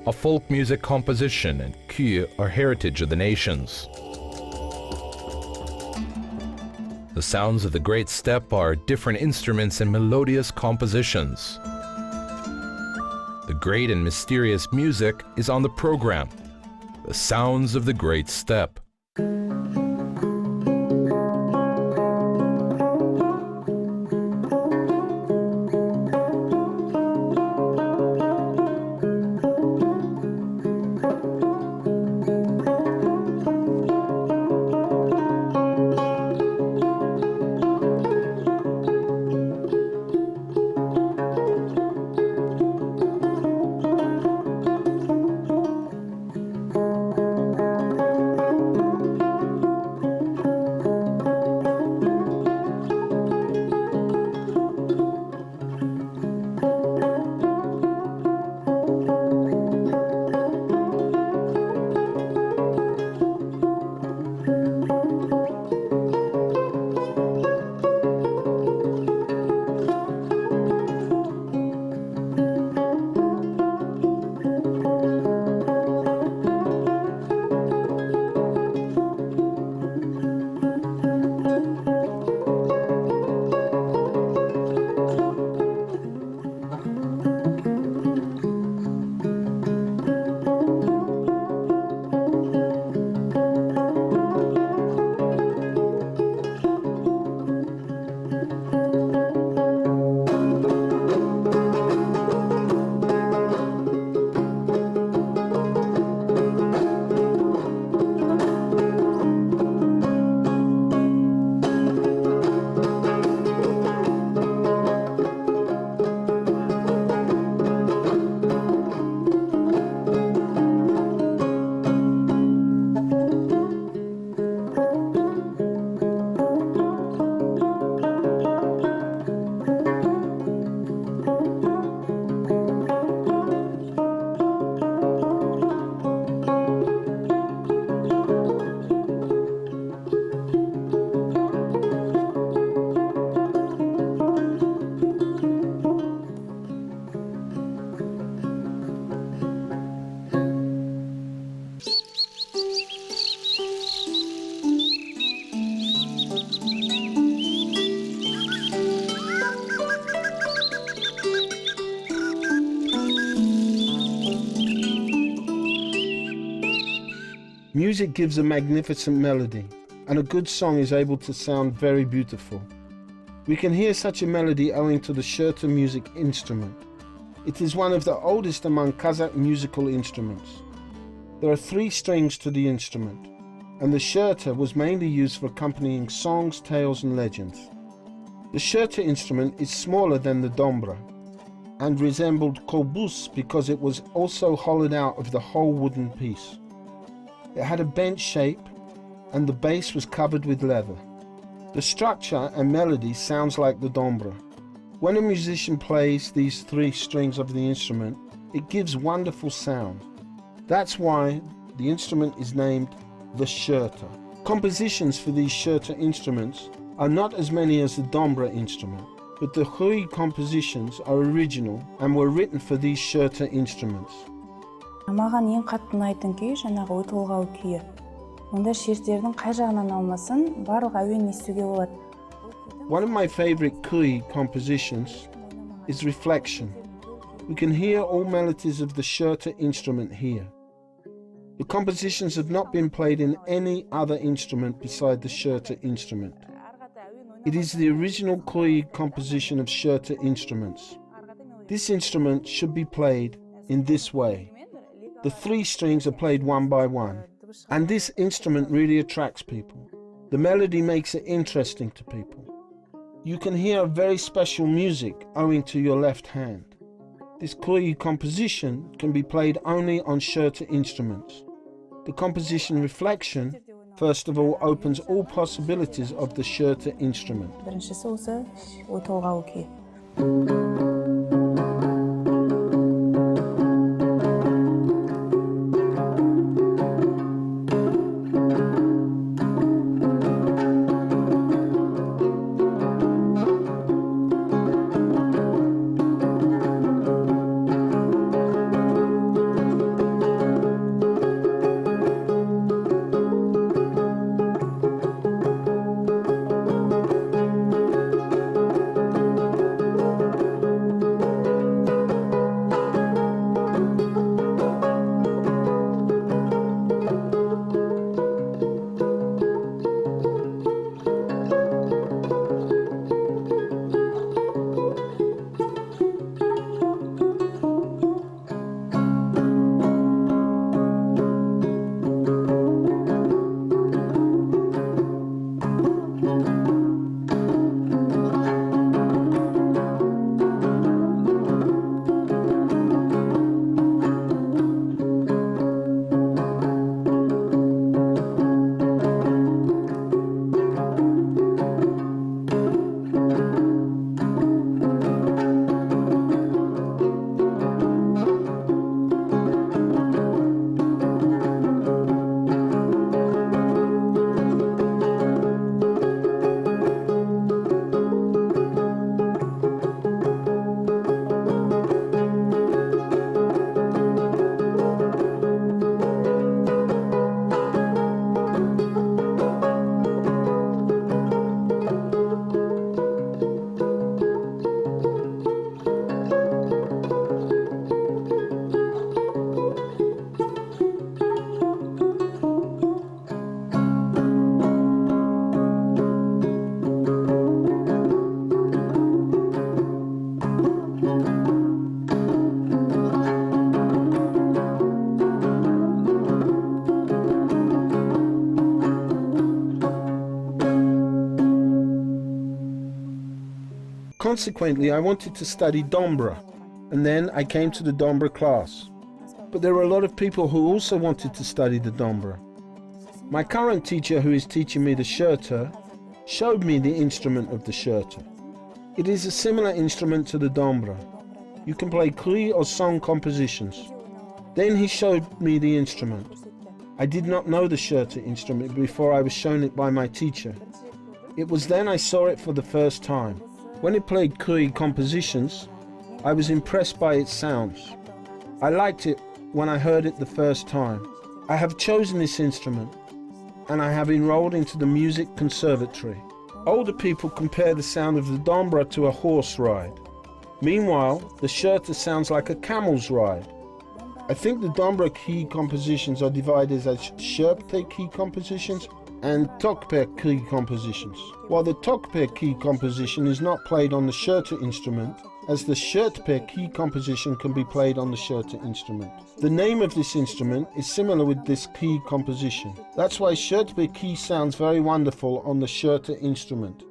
a folk music composition, and KUYI are heritage of the nations. The sounds of the great steppe are different instruments and melodious compositions. The great and mysterious music is on the program. The sounds of the great steppe. Music gives a magnificent melody, and a good song is able to sound very beautiful. We can hear such a melody owing to the SHERTER music instrument. It is one of the oldest among Kazakh musical instruments. There are 3 strings to the instrument, and the SHERTER was mainly used for accompanying songs, tales and legends. The SHERTER instrument is smaller than the dombra, and resembled kobus because it was also hollowed out of the whole wooden piece. It had a bent shape, and the base was covered with leather. The structure and melody sounds like the dombra. When a musician plays these 3 strings of the instrument, it gives wonderful sound. That's why the instrument is named the SHERTER. Compositions for these SHERTER instruments are not as many as the dombra instrument, but the KUYI compositions are original and were written for these SHERTER instruments. Маған ең қатты ұнайтын күй жаңағы ой толғау күйі. Онда шертердің қай жағынан алмасын, барлық әуен естуге болады. One of my favorite KUYI compositions is Reflection. We can hear all melodies of the SHERTER instrument here. The compositions have not been played in any other instrument beside the SHERTER instrument. It is the original KUYI composition of SHERTER instruments. This instrument should be played in this way. The 3 strings are played one by one, and this instrument really attracts people. The melody makes it interesting to people. You can hear very special music owing to your left hand. This KUYI composition can be played only on SHERTER instruments. The composition Reflection, first of all, opens all possibilities of the SHERTER instrument. Біріншісі осы ой толғау күйі. consequently I wanted to study dombra, and then I came to the dombra class. But there were a lot of people who also wanted to study the dombra. My current teacher, who is teaching me the SHERTER, showed me the instrument of the SHERTER. It is a similar instrument to the dombra. You can play KUYI or song compositions. Then he showed me the instrument. I did not know the SHERTER instrument before I was shown it by my teacher. It was then I saw it for the first time. When it played KUYI compositions, I was impressed by its sounds. I liked it when I heard it the first time. I have chosen this instrument, and I have enrolled into the music conservatory. Older people compare the sound of the dombra to a horse ride. Meanwhile, the SHERTER sounds like a camel's ride. I think the dombra key compositions are divided as SHERTER key compositions and TOKPER key compositions, while the TOKPER key composition is not played on the SHERTER instrument, as the SHERTER key composition can be played on the SHERTER instrument. The name of this instrument is similar with this key composition. That's why SHERTER key sounds very wonderful on the SHERTER instrument.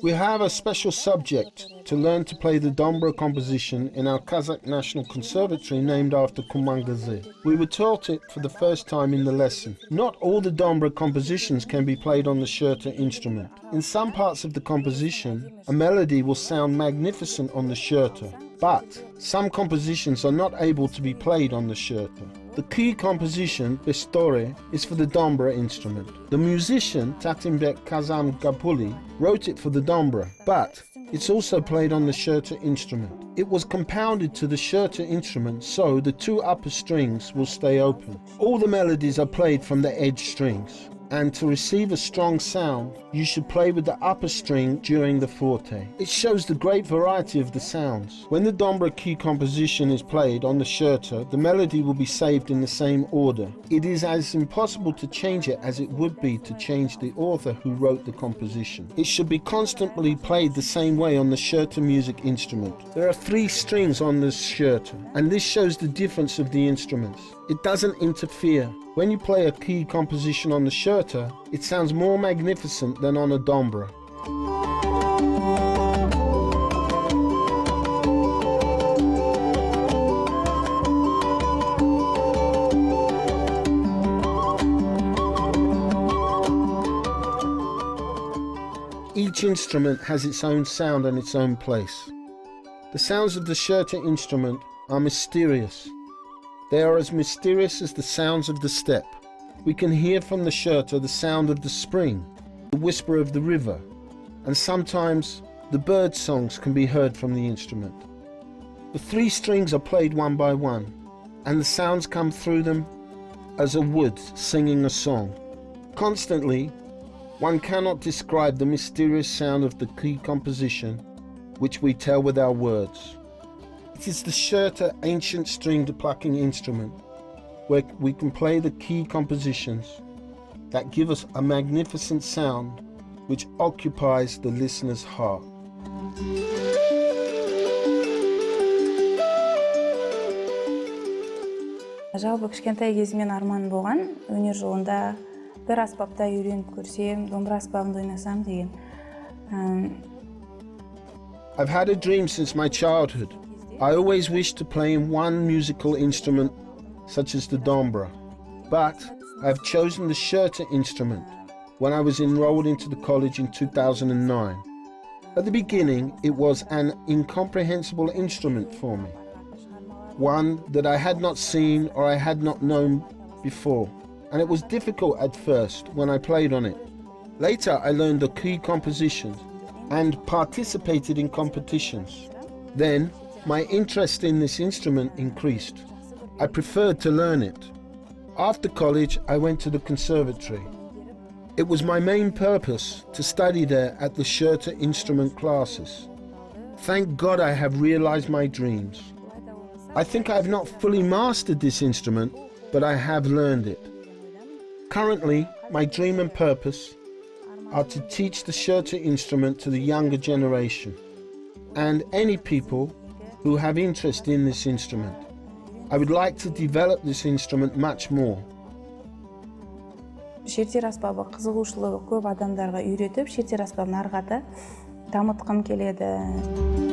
We have a special subject to learn to play the dombra composition in our Kazakh National Conservatory named after Kumangazi. We were taught it for the first time in the lesson. Not all the dombra compositions can be played on the SHERTER instrument. In some parts of the composition, a melody will sound magnificent on the SHERTER, but some compositions are not able to be played on the SHERTER. The key composition, Bestore, is for the dombra instrument. The musician, Tatimbek Kazam Gapuli, wrote it for the dombra, but It's also played on the SHERTER instrument. It was compounded to the SHERTER instrument, so the two upper strings will stay open. All the melodies are played from the edge strings, and to receive a strong sound, you should play with the upper string during the forte. It shows the great variety of the sounds. When the Dombra key composition is played on the SHERTER, the melody will be saved in the same order. It is as impossible to change it as it would be to change the author who wrote the composition. It should be constantly played the same way on the SHERTER music instrument. There are 3 strings on the SHERTER, and this shows the difference of the instruments. It doesn't interfere. When you play a key composition on the SHERTER, it sounds more magnificent than on a Dombra. Each instrument has its own sound and its own place. The sounds of the SHERTER instrument are mysterious. They are as mysterious as the sounds of the steppe. We can hear from the SHERTER the sound of the spring, the whisper of the river, and sometimes the bird songs can be heard from the instrument. The 3 strings are played one by one, and the sounds come through them as a wood singing a song. Constantly, one cannot describe the mysterious sound of the key composition which we tell with our words. It is the SHERTER ancient stringed plucking instrument where we can play the key compositions that give us a magnificent sound which occupies the listener's heart. Жалпы кішкентай кезімнен арман болған, өнер жолында бір аспапта үйреніп көрсем, домбыра аспабында ойнасам деген. I've had a dream since my childhood. I always wished to play in one musical instrument such as the Dombra, but I've chosen the SHERTER instrument when I was enrolled into the college in 2009. At the beginning, it was an incomprehensible instrument for me, one that I had not seen or I had not known before, and it was difficult at first when I played on it. Later, I learned the key compositions and participated in competitions. Then, my interest in this instrument increased. I preferred to learn it. After college, I went to the conservatory. It was my main purpose to study there at the SHERTER instrument classes. Thank God I have realized my dreams. I think I have not fully mastered this instrument, but I have learned it. Currently, my dream and purpose are to teach the SHERTER instrument to the younger generation and any people who have interest in this instrument. I would like to develop this instrument much more. Шертер аспабы қызығушылығы көп адамдарға үйретіп, шертер аспабын ары қарата дамытқым келеді.